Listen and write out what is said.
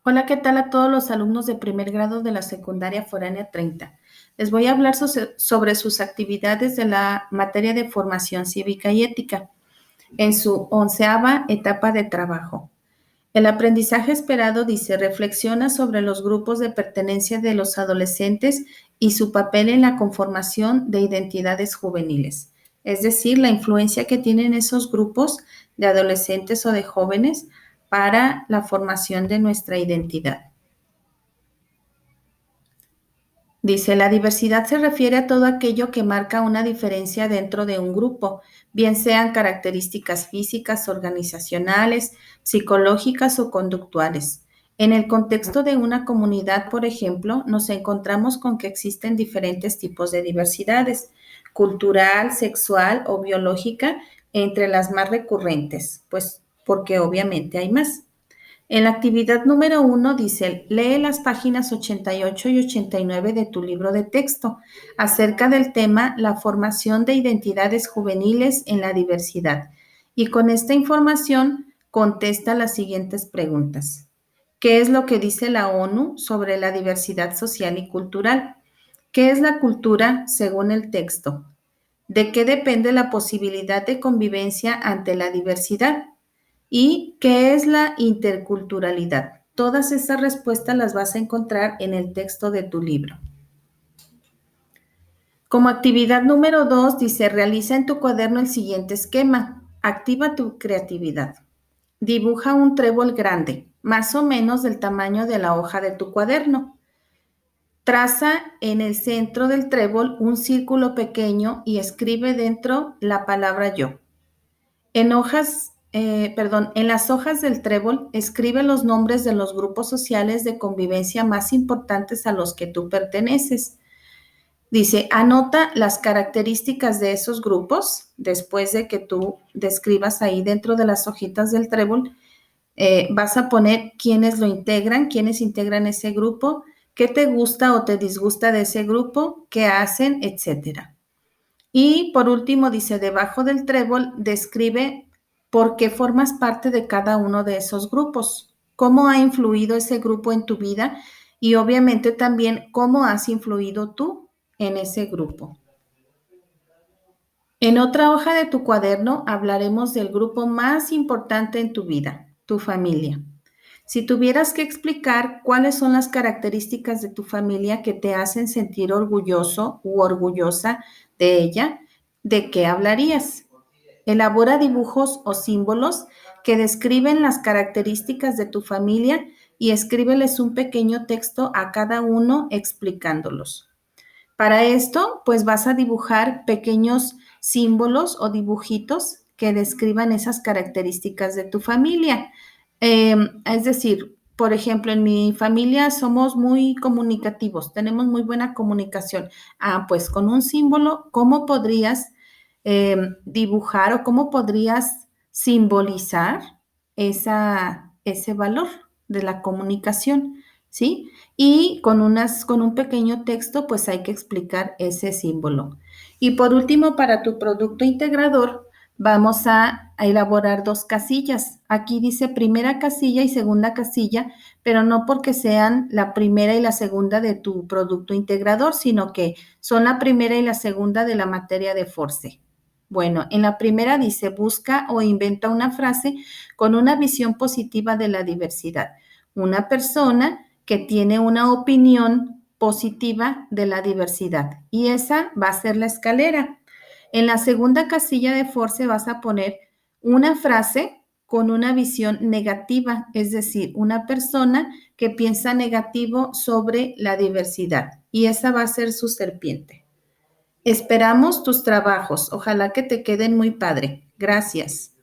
Hola, ¿qué tal a todos los alumnos de primer grado de la secundaria foránea 30? Les voy a hablar sobre sus actividades de la materia de formación cívica y ética en su 11ª etapa de trabajo. El aprendizaje esperado dice, reflexiona sobre los grupos de pertenencia de los adolescentes y su papel en la conformación de identidades juveniles, es decir, la influencia que tienen esos grupos de adolescentes o de jóvenes para la formación de nuestra identidad. Dice, la diversidad se refiere a todo aquello que marca una diferencia dentro de un grupo, bien sean características físicas, organizacionales, psicológicas o conductuales. En el contexto de una comunidad, por ejemplo, nos encontramos con que existen diferentes tipos de diversidades, cultural, sexual o biológica, entre las más recurrentes, pues porque obviamente hay más. En la actividad número 1 dice, lee las páginas 88 y 89 de tu libro de texto acerca del tema la formación de identidades juveniles en la diversidad. Y con esta información contesta las siguientes preguntas. ¿Qué es lo que dice la ONU sobre la diversidad social y cultural? ¿Qué es la cultura según el texto? ¿De qué depende la posibilidad de convivencia ante la diversidad? ¿Y qué es la interculturalidad? Todas estas respuestas las vas a encontrar en el texto de tu libro. Como actividad número 2, dice, realiza en tu cuaderno el siguiente esquema. Activa tu creatividad. Dibuja un trébol grande, más o menos del tamaño de la hoja de tu cuaderno. Traza en el centro del trébol un círculo pequeño y escribe dentro la palabra yo. En las hojas del trébol, escribe los nombres de los grupos sociales de convivencia más importantes a los que tú perteneces. Dice, anota las características de esos grupos después de que tú describas ahí dentro de las hojitas del trébol. Vas a poner quiénes lo integran, quiénes integran ese grupo, qué te gusta o te disgusta de ese grupo, qué hacen, etcétera. Y por último, dice, debajo del trébol, describe por qué formas parte de cada uno de esos grupos, cómo ha influido ese grupo en tu vida y obviamente también cómo has influido tú en ese grupo. En otra hoja de tu cuaderno hablaremos del grupo más importante en tu vida, tu familia. Si tuvieras que explicar cuáles son las características de tu familia que te hacen sentir orgulloso u orgullosa de ella, ¿de qué hablarías? Elabora dibujos o símbolos que describen las características de tu familia y escríbeles un pequeño texto a cada uno explicándolos. Para esto, pues vas a dibujar pequeños símbolos o dibujitos que describan esas características de tu familia. Es decir, por ejemplo, en mi familia somos muy comunicativos, tenemos muy buena comunicación. Pues con un símbolo, ¿cómo podrías dibujar o cómo podrías simbolizar ese valor de la comunicación? ¿Sí? Y con un pequeño texto, pues hay que explicar ese símbolo. Y por último, para tu producto integrador, vamos a elaborar 2 casillas. Aquí dice primera casilla y segunda casilla, pero no porque sean la primera y la segunda de tu producto integrador, sino que son la primera y la segunda de la materia de Force. Bueno, en la primera dice, busca o inventa una frase con una visión positiva de la diversidad. Una persona que tiene una opinión positiva de la diversidad. Y esa va a ser la escalera. En la segunda casilla de Force vas a poner una frase con una visión negativa, es decir, una persona que piensa negativo sobre la diversidad. Y esa va a ser su serpiente. Esperamos tus trabajos. Ojalá que te queden muy padre. Gracias.